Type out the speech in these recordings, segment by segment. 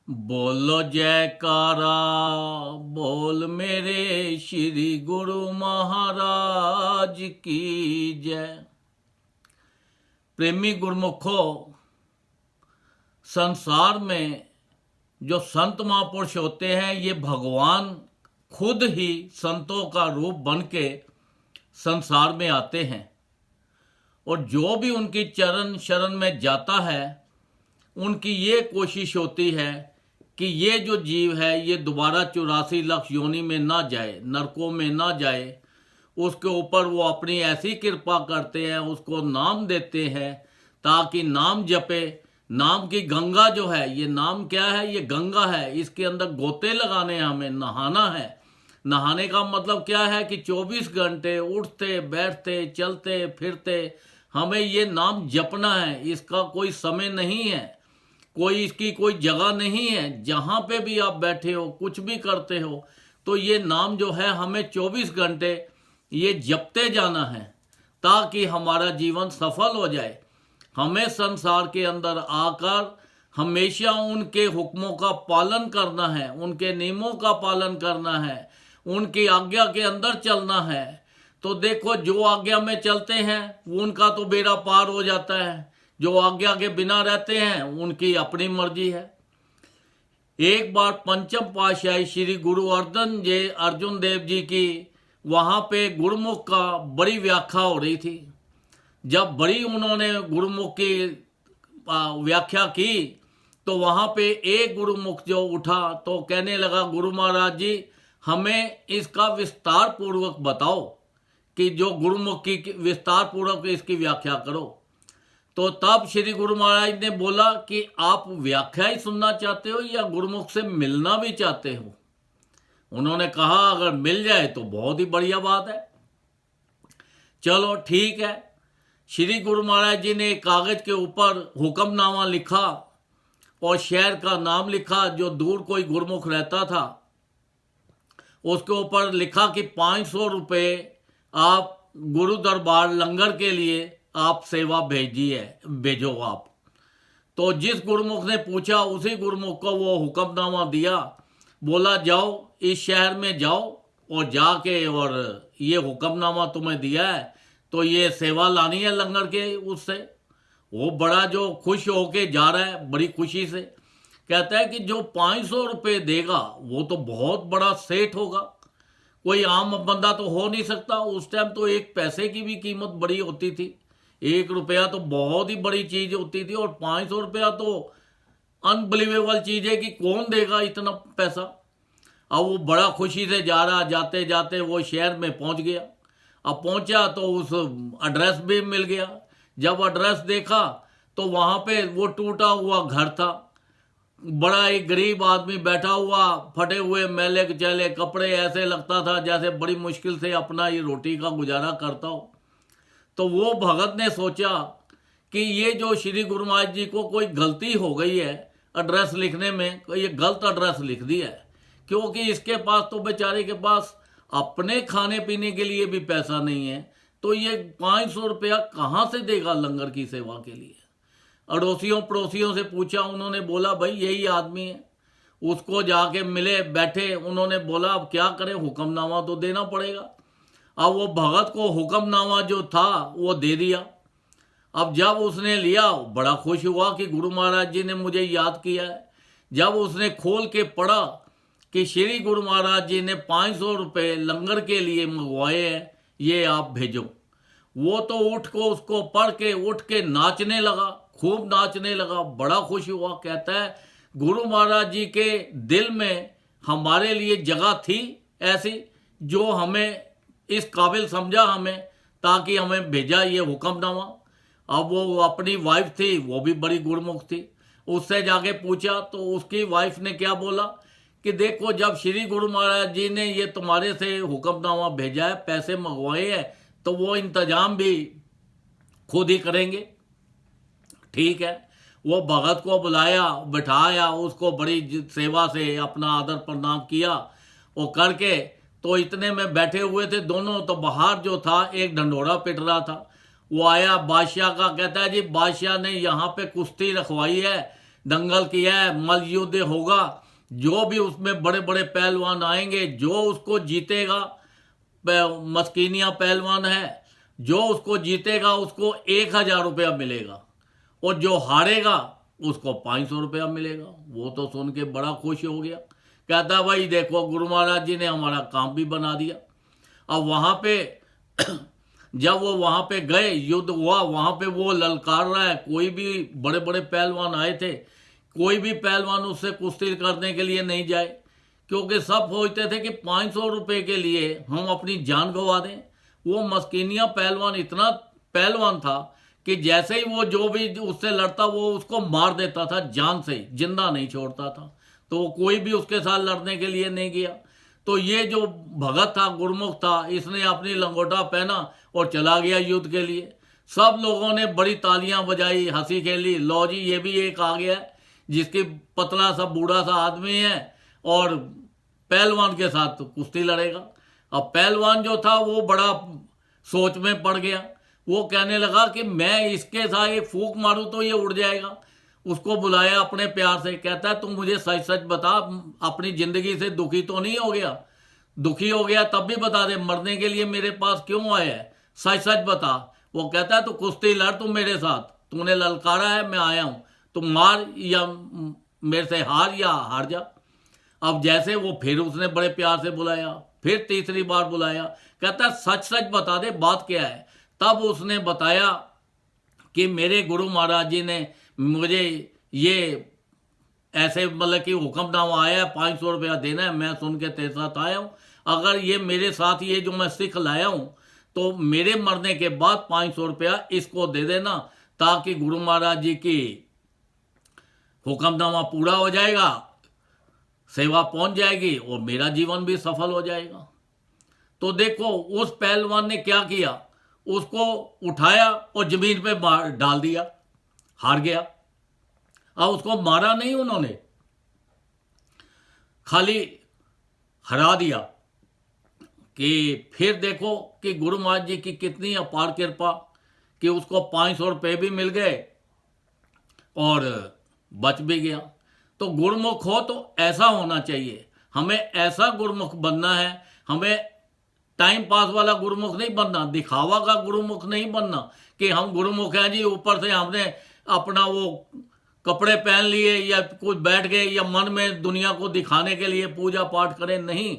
बोलो जयकारा बोल मेरे श्री गुरु महाराज की जय। प्रेमी गुरुमुखों, संसार में जो संत महापुरुष होते हैं ये भगवान खुद ही संतों का रूप बन के संसार में आते हैं और जो भी उनकी चरण शरण में जाता है उनकी ये कोशिश होती है कि ये जो जीव है ये दोबारा 84 लाख योनि में ना जाए, नरकों में ना जाए। उसके ऊपर वो अपनी ऐसी कृपा करते हैं, उसको नाम देते हैं ताकि नाम जपे। नाम की गंगा जो है, ये नाम क्या है, ये गंगा है, इसके अंदर गोते लगाने हैं, हमें नहाना है। नहाने का मतलब क्या है कि 24 घंटे उठते बैठते चलते फिरते हमें ये नाम जपना है। इसका कोई समय नहीं है, कोई इसकी कोई जगह नहीं है। जहाँ पे भी आप बैठे हो, कुछ भी करते हो, तो ये नाम जो है हमें 24 घंटे ये जपते जाना है ताकि हमारा जीवन सफल हो जाए। हमें संसार के अंदर आकर हमेशा उनके हुक्मों का पालन करना है, उनके नियमों का पालन करना है, उनकी आज्ञा के अंदर चलना है। तो देखो, जो आज्ञा में चलते हैं उनका तो बेड़ा पार हो जाता है, जो आज्ञा के बिना रहते हैं उनकी अपनी मर्जी है। एक बार पंचम पातशाही श्री गुरु अर्जुन देव जी की वहाँ पे गुरुमुख का बड़ी व्याख्या हो रही थी। जब बड़ी उन्होंने गुरुमुख की व्याख्या की तो वहाँ पे एक गुरुमुख जो उठा तो कहने लगा, गुरु महाराज जी हमें इसका विस्तार पूर्वक बताओ कि जो गुरुमुख की विस्तार पूर्वक इसकी व्याख्या करो। तो तब श्री गुरु महाराज ने बोला कि आप व्याख्या ही सुनना चाहते हो या गुरुमुख से मिलना भी चाहते हो? उन्होंने कहा अगर मिल जाए तो बहुत ही बढ़िया बात है, चलो ठीक है। श्री गुरु महाराज जी ने कागज के ऊपर हुक्मनामा लिखा और शहर का नाम लिखा। जो दूर कोई गुरुमुख रहता था उसके ऊपर लिखा कि 500 रुपये आप गुरु दरबार लंगर के लिए आप सेवा भेजो आप। तो जिस गुरुमुख ने पूछा उसी गुरुमुख को वो हुक्मनामा दिया, बोला जाओ इस शहर में जाओ और जाके और ये हुक्मनामा तुम्हें दिया है तो ये सेवा लानी है लंगर के उससे। वो बड़ा जो खुश होके जा रहा है, बड़ी खुशी से कहता है कि जो 500 रुपये देगा वो तो बहुत बड़ा सेठ होगा, कोई आम बंदा तो हो नहीं सकता। उस टाइम तो एक पैसे की भी कीमत बड़ी होती थी, 1 रुपया तो बहुत ही बड़ी चीज होती थी और 500 रुपया तो अनबिलीवेबल चीज है कि कौन देगा इतना पैसा। अब वो बड़ा खुशी से जा रहा, जाते जाते वो शहर में पहुंच गया। अब पहुंचा तो उस एड्रेस भी मिल गया। जब एड्रेस देखा तो वहां पे वो टूटा हुआ घर था, बड़ा एक गरीब आदमी बैठा हुआ, फटे हुए मैले चले कपड़े, ऐसे लगता था जैसे बड़ी मुश्किल से अपना ये रोटी का गुजारा करता हो। तो वो भगत ने सोचा कि ये जो श्री गुरु महाराज जी को कोई गलती हो गई है एड्रेस लिखने में, ये गलत एड्रेस लिख दिया है, क्योंकि इसके पास तो बेचारे के पास अपने खाने पीने के लिए भी पैसा नहीं है, तो ये 500 रुपया कहाँ से देगा लंगर की सेवा के लिए। अड़ोसियों पड़ोसियों से पूछा, उन्होंने बोला भाई यही आदमी है। उसको जाके मिले, बैठे, उन्होंने बोला अब क्या करें, हुक्मनामा तो देना पड़ेगा। अब वो भगत को हुक्मनामा जो था वो दे दिया। अब जब उसने लिया बड़ा खुश हुआ कि गुरु महाराज जी ने मुझे याद किया है। जब उसने खोल के पढ़ा कि श्री गुरु महाराज जी ने 500 रुपये लंगर के लिए मंगवाए हैं, ये आप भेजो। वो तो उठ को उसको पढ़ के उठ के नाचने लगा, खूब नाचने लगा, बड़ा खुश हुआ। कहता है गुरु महाराज जी के दिल में हमारे लिए जगह थी ऐसी जो हमें इस काबिल समझा हमें, ताकि हमें भेजा ये हुक्मनामा। अब वो अपनी वाइफ थी, वो भी बड़ी गुरमुख थी, उससे जाके पूछा तो उसकी वाइफ ने क्या बोला कि देखो जब श्री गुरु महाराज जी ने ये तुम्हारे से हुक्मनामा भेजा है, पैसे मंगवाए हैं, तो वो इंतजाम भी खुद ही करेंगे। ठीक है, वो भगत को बुलाया, बिठाया, उसको बड़ी सेवा से अपना आदर प्रणाम किया। वो करके तो इतने में बैठे हुए थे दोनों, तो बाहर जो था एक ढंढोरा पिट रहा था। वो आया बादशाह का, कहता है जी बादशाह ने यहाँ पे कुश्ती रखवाई है दंगल किया है, मल्ल युद्ध होगा, जो भी उसमें बड़े बड़े पहलवान आएंगे, जो उसको जीतेगा, मस्कीनिया पहलवान है, जो उसको जीतेगा उसको 1,000 रुपया मिलेगा, और जो हारेगा उसको 500 रुपया मिलेगा। वो तो सुन के बड़ा खुश हो गया, कहता भाई देखो गुरु महाराज जी ने हमारा काम भी बना दिया। अब वहाँ पे जब वो वहाँ पे गए, युद्ध हुआ, वहाँ पे वो ललकार रहा है, कोई भी बड़े बड़े पहलवान आए थे, कोई भी पहलवान उससे कुश्ती करने के लिए नहीं जाए, क्योंकि सब सोचते थे कि 500 रुपये के लिए हम अपनी जान गंवा दें। वो मस्कीनिया पहलवान इतना पहलवान था कि जैसे ही वो जो भी उससे लड़ता वो उसको मार देता था, जान से जिंदा नहीं छोड़ता था, तो कोई भी उसके साथ लड़ने के लिए नहीं गया। तो ये जो भगत था, गुरमुख था, इसने अपनी लंगोटा पहना और चला गया युद्ध के लिए। सब लोगों ने बड़ी तालियां बजाई, हंसी खेली, लो जी ये भी एक आ गया जिसकी पतला सा बूढ़ा सा आदमी है और पहलवान के साथ तो कुश्ती लड़ेगा। अब पहलवान जो था वो बड़ा सोच में पड़ गया, वो कहने लगा कि मैं इसके साथ एक फूंक मारूं तो ये उड़ जाएगा। उसको बुलाया अपने प्यार से, कहता है तू मुझे सच सच बता, अपनी जिंदगी से दुखी तो नहीं हो गया? दुखी हो गया तब भी बता दे, मरने के लिए मेरे पास क्यों आया है, सच सच बता। वो कहता है तू कुश्ती लड़, तू मेरे साथ, तूने ललकारा है, मैं आया हूं, तू मार या मेरे से हार या हार जा। अब जैसे वो फिर उसने बड़े प्यार से बुलाया, फिर तीसरी बार बुलाया, कहता है सच सच बता दे बात क्या है। तब उसने बताया कि मेरे गुरु महाराज जी ने मुझे ये ऐसे मतलब कि हुक्मनामा आया है, 500 रुपया देना है, मैं सुन के तेरे साथ आया हूँ। अगर ये मेरे साथ ये जो मैं सिख लाया हूँ तो मेरे मरने के बाद 500 रुपया इसको दे देना, ताकि गुरु महाराज जी की हुक्मनामा पूरा हो जाएगा, सेवा पहुंच जाएगी और मेरा जीवन भी सफल हो जाएगा। तो देखो उस पहलवान ने क्या किया, उसको उठाया और जमीन पे डाल दिया, हार गया। अब उसको मारा नहीं उन्होंने, खाली हरा दिया। कि फिर देखो कि गुरु महाराज जी की कितनी अपार कृपा कि उसको 500 रुपये भी मिल गए और बच भी गया। तो गुरुमुख हो तो ऐसा होना चाहिए, हमें ऐसा गुरुमुख बनना है, हमें टाइम पास वाला गुरुमुख नहीं बनना, दिखावा का गुरुमुख नहीं बनना कि हम गुरुमुख हैं जी, ऊपर से हमने अपना वो कपड़े पहन लिए या कुछ बैठ गए या मन में दुनिया को दिखाने के लिए पूजा पाठ करें। नहीं,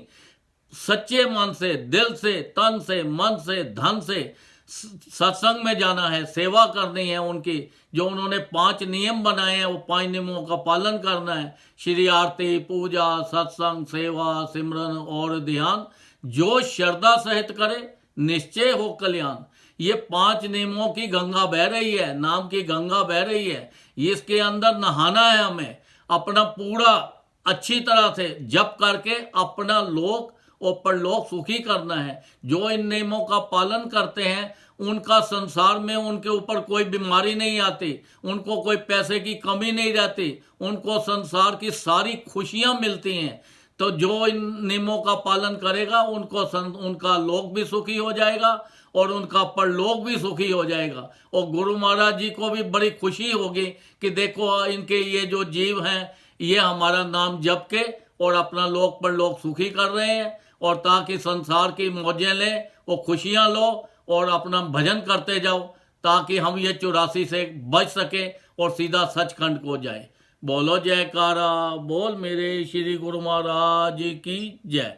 सच्चे मन से, दिल से, तन से, मन से, धन से सत्संग में जाना है, सेवा करनी है उनकी। जो उन्होंने 5 नियम बनाए हैं वो 5 नियमों का पालन करना है। श्री आरती, पूजा, सत्संग, सेवा, सिमरन और ध्यान, जो श्रद्धा सहित करे निश्चय हो कल्याण। ये 5 नियमों की गंगा बह रही है, नाम की गंगा बह रही है, इसके अंदर नहाना है हमें, अपना पूरा अच्छी तरह से जप करके अपना लोक और परलोक सुखी करना है। जो इन नियमों का पालन करते हैं उनका संसार में उनके ऊपर कोई बीमारी नहीं आती, उनको कोई पैसे की कमी नहीं रहती, उनको संसार की सारी खुशियां मिलती हैं। तो जो इन नियमों का पालन करेगा उनका लोक भी सुखी हो जाएगा और उनका परलोक भी सुखी हो जाएगा। और गुरु महाराज जी को भी बड़ी खुशी होगी कि देखो इनके ये जो जीव हैं ये हमारा नाम जप के और अपना लोक परलोक सुखी कर रहे हैं, और ताकि संसार की मौजें लें और खुशियां लो और अपना भजन करते जाओ, ताकि हम ये 84 से बच सके और सीधा सचखंड को जाए। बोलो जयकारा, बोल मेरे श्री गुरु महाराज की जय।